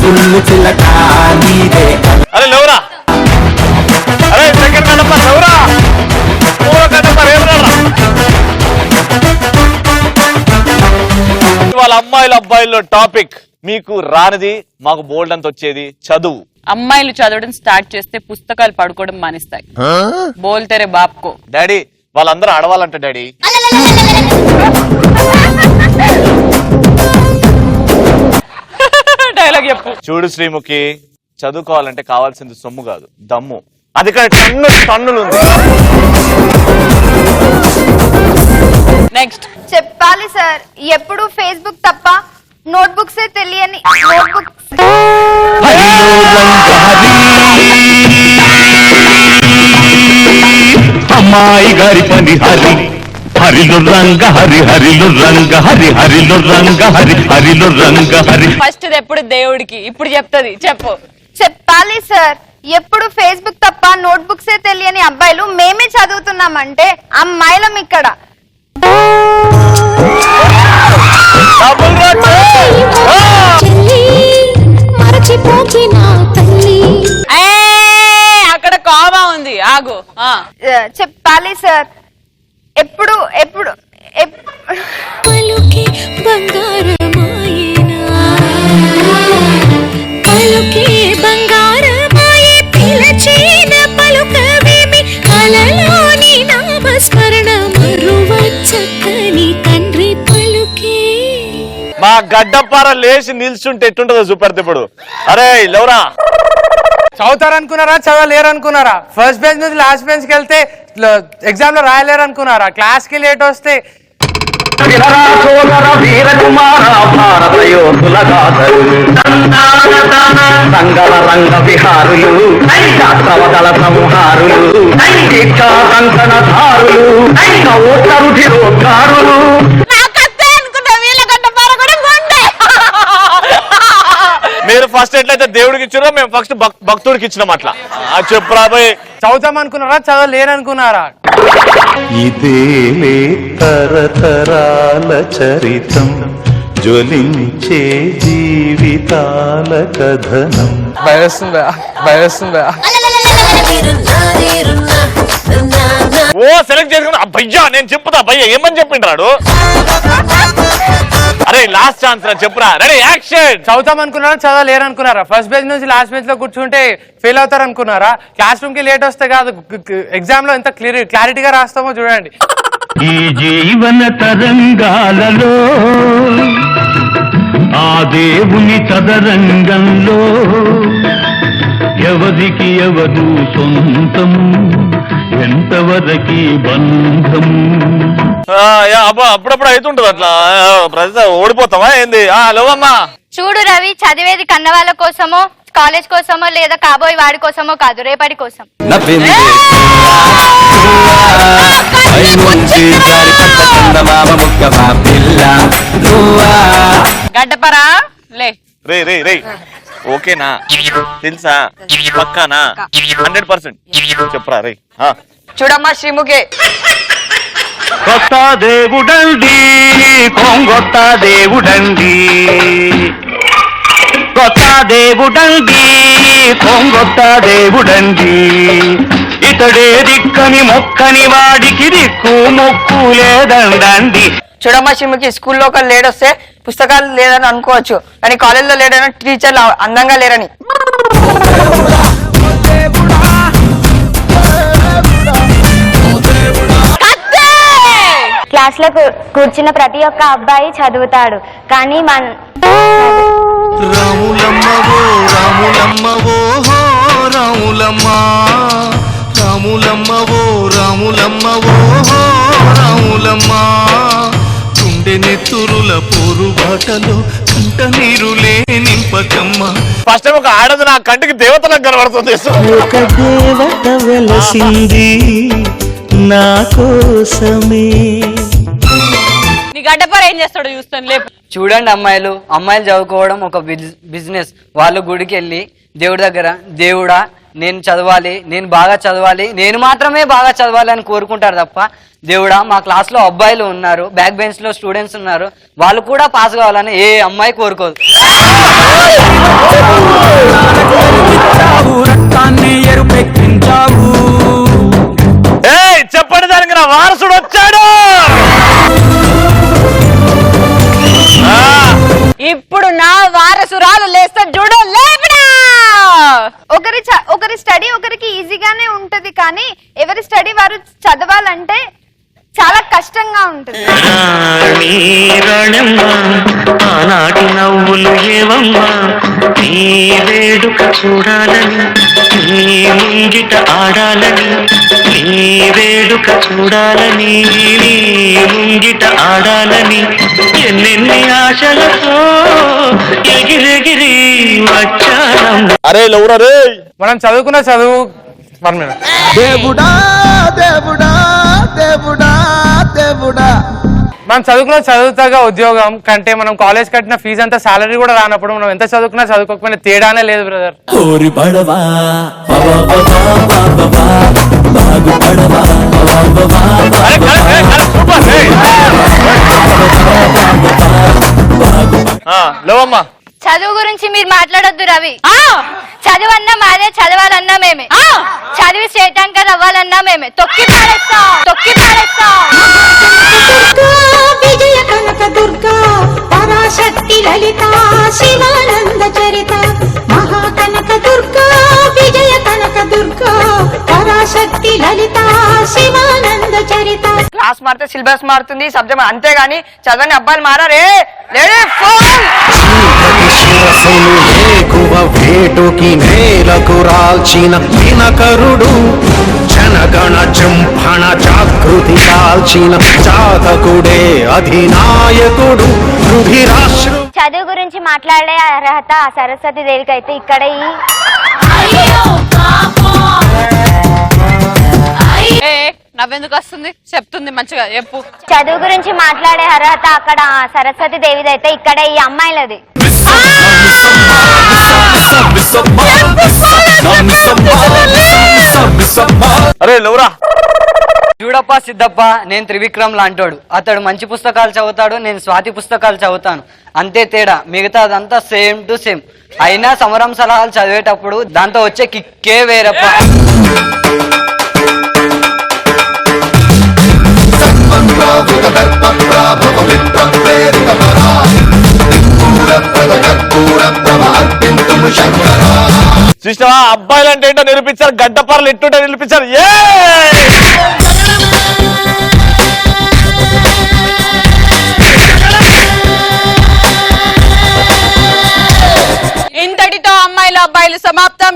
బుల్లు చిలక నీదే. అరే లేవురా, అరే సెకండ్ గడప లేవురా, వాళ్ళ అమ్మాయిల అబ్బాయిల్లో టాపిక్ మీకు రానిది మాకు బోల్డ్ అంత వచ్చేది చదువు. అమ్మాయిలు చదవడం స్టార్ట్ చేస్తే పుస్తకాలు పడుకోవడం మానేస్తాయి. బోల్తేరే బాప్కో. డాడీ వాళ్ళందరూ ఆడవాలంట డాడీ. డైలాగ్ చెప్పు. చూడు శ్రీముఖి, చదువుకోవాలంటే కావాల్సింది సొమ్ము కాదు, దమ్ము. అది ఇక్కడ టన్నులు ఉంది. నెక్స్ట్ చెప్పాలి సార్, ఎప్పుడు ఫేస్బుక్ తప్ప నోట్బుక్స్ తెలియని నోట్బుక్స్. అమ్మాయి గారి పని హరి హరిలు రంగ హరి హరిలు రంగ హరి హరిలు రంగ హరి హరిలు రంగ హరి. ఫస్ట్ ఎప్పుడు దేవుడికి, ఇప్పుడు చెప్తుంది చెప్పు. చెప్పాలి సార్, ఎప్పుడు ఫేస్బుక్ తప్ప నోట్బుక్స్ తెలియని అబ్బాయిలు మేమే చదువుతున్నామంటే అమ్మాయిలం ఇక్కడ. అక్కడ కామా ఉంది, ఆగు. చెప్పాలి సార్, ఎప్పుడు ఎప్పుడు మా గడ్డపార లేచి నిల్చుంటే ఎట్టుంటదో చూపెడతా ఇప్పుడు. అరే లేవురా, చదువుతారనుకున్నారా చదవలేరనుకున్నారా? ఫస్ట్ బెంచ్ నుంచి లాస్ట్ బెంచ్ కి వెళ్తే ఎగ్జామ్ లో రాయలేరనుకున్నారా? క్లాస్ కి లేట్ వస్తే భారత యోధుల గాథలు రంగల రంగ విహారులు శాస్త్రవదల సంహారులు దీక్షా కంకణధారులు రుధిరోద్గారులు. మీరు ఫస్ట్ ఎట్లయితే దేవుడికి ఇచ్చారో మేము ఫస్ట్ భక్తుడికి ఇచ్చినాం. అట్లా చెప్పురా పోయి. చదువుతాం అనుకున్నారా చదవలేరనుకున్నారా? ఇదేలే తరతరాల చరితం, జ్వలించే జీవితాల కథనం. భయస్తుందా భయస్తుందా? ఓ సెలెక్ట్ చేసుకున్నా భయ్యా, నేను చెప్పుతా భయ్యా ఏమని చెప్పిండ్రాడు. అరే లాస్ట్ ఛాన్స్ రా, చెప్పురా. Ready action. చదువుతాం అనుకున్నారా చదవలేరనుకున్నారా? ఫస్ట్ బెంచ్ నుంచి లాస్ట్ బెంచ్ లో కూర్చుంటే ఫెయిల్ అవుతారు అనుకున్నారా? క్లాస్ రూమ్ కి లేట్ వస్తే కాదు, ఎగ్జామ్ లో ఎంత క్లారిటీగా రాస్తామో చూడండి. ఈ జీవన తరంగాలలో ఆ దేవుని చదరంగంలో ఎవరికి ఎవరు సొంతము, ఎంతవరకి బంధము. అప్పుడప్పుడు అవుతుంటది అట్లా. ప్రతి ఓడిపోతావా ఏంది? లేవమ్మా. చూడు రవి, చదివేది కన్న వాళ్ళ కోసమో కాలేజ్ కోసమో లేదా కాబోయే వాడి కోసమో కాదు, రేపటి కోసం. గడ్డపరా లే. రే రే రే ఓకేనా? తెలుసా? పక్కానా? 100% చెప్పురా రే. చూడమ్మా శ్రీముఖి, కొత్త దేవుడండి కొంగొత్త దేవుడండి, కొత్త దేవుడండి కొంగొత్త దేవుడండి, ఇతడే దిక్కని మొక్కని వాడికి దిక్కు మొక్కు లేదండండి. చూడమ్మా శ్రీముఖి, స్కూల్లో ఒక లేడొస్తే పుస్తకాలు లేదని అనుకోవచ్చు, కానీ కాలేజీలో లేడని టీచర్లు అందంగా లేరని. క్లాస్ లో కూర్చున్న ప్రతి ఒక్క అబ్బాయి చదువుతాడు, కానీ రాములమ్మవో రాములమ్మవో రాములమ్మ, రాములమ్మవో రాములమ్మవో రాములమ్మ, గుండె నెత్తురుల పోరు బాటలో కంట నీరులే నింపకమ్మ. ఫస్ట్ టైం ఒక ఆడది నా కంటికి దేవతలకు కనబడుతుంది. ఒక దేవత వెలసింది నా కోసమే. నీ గడ్డపర ఏం చేస్తాడో చూస్తాను లేపు. చూడండి అమ్మాయిలు చదువుకోవడం ఒక బిజినెస్. వాళ్ళు గుడికి వెళ్ళి దేవుడి దగ్గర దేవుడా నేను చదవాలి, నేను బాగా చదవాలి, నేను మాత్రమే బాగా చదవాలి అని కోరుకుంటారు తప్ప దేవుడా మా క్లాస్ లో అబ్బాయిలు ఉన్నారు, బ్యాక్ బెంచ్ లో స్టూడెంట్స్ ఉన్నారు, వాళ్ళు కూడా పాస్ కావాలని ఏ అమ్మాయి కోరుకోదు. చెప్పండి దానికి నా వారసుడు వచ్చాడు. ఇప్పుడు నా వారసురాలు లేస్తే చూడు లేపడా. ఒకరి స్టడీ ఒకరికి ఈజీగానే ఉంటది, కానీ ఎవరి స్టడీ వారు చదవాలంటే చాలా కష్టంగా ఉంటుంది. ఆనాటి నవ్వులు ఏవమ్మా, నీ వేడుక చూడాలని, నీ ముంగిట ఆడాలని, నీ వేడుక చూడాలని, నీ ముంగిట ఆడాలని, ఎన్నెన్ని ఆశలతో ఎగిరెగిరి వచ్చానమ్మ. అరే లౌరా రే, మనం చదువుకున్న చదువు దేవుడా దేవుడా దేవుడా దేవుడా. మనం చదువుకున్న చదువుతాగా ఉద్యోగం కంటే మనం కాలేజ్ కట్టిన ఫీజు అంతా సాలరీ కూడా రానప్పుడు మనం ఎంత చదువుకున్నా చదువుకోకపోయినా తేడానే లేదు బ్రదర్. లేవమ్మా. చదువు గురించి మీరు మాట్లాడొద్దు రవి. చదువన్నా మాదే, చదవాలన్నా మేమే, చదివి స్టేట్ యాంకర్ అవ్వాలన్నా మేమే. తొక్కి పారేస్తాం, తొక్కి పారేస్తాం. విజయ కనక దుర్గా పరాశక్తి లలిత శివానంద చరిత మహాకనక దుర్గా విజయ కనక దుర్గా పరాశక్తి లలిత శివానంద చరిత. క్లాస్ మారితే సిలబస్ మారుతుంది, సబ్జెక్ట్ అంతేగాని చదవని అబ్బాయిలు మారే. వేటుకి నేలకు రాల్చిన దినకరుడు, జనగణ జంభణ జాగృతి దాల్చిన జాతకుడే అధినాయకుడు. చదువు గురించి మాట్లాడే అర్హత సరస్వతి దేవికి అయితే ఇక్కడ నవ్వెందుకు వస్తుంది? చెప్తుంది మంచిగా చెప్పు. చదువు గురించి మాట్లాడే అర్హత అక్కడ సరస్వతి దేవిది అయితే ఇక్కడ ఈ అమ్మాయిలది. అరే లౌరా, చూడప్ప సిద్ధప్ప, నేను త్రివిక్రమ్ లాంటోడు. అతడు మంచి పుస్తకాలు చదువుతాడు, నేను స్వాతి పుస్తకాలు చదువుతాను, అంతే తేడా. మిగతా అదంతా సేమ్ టు సేమ్. అయినా సమరం సలహాలు చదివేటప్పుడు దాంతో వచ్చే కిక్కే వేరప్ప. చూసినావా, అబ్బాయిలు అంటే ఏంటో నిరూపించారు, గడ్డపారలు ఎట్టుంటే నిరూపించారు. ఇంతటితో అమ్మాయిలు అబ్బాయిలు సమాప్తం.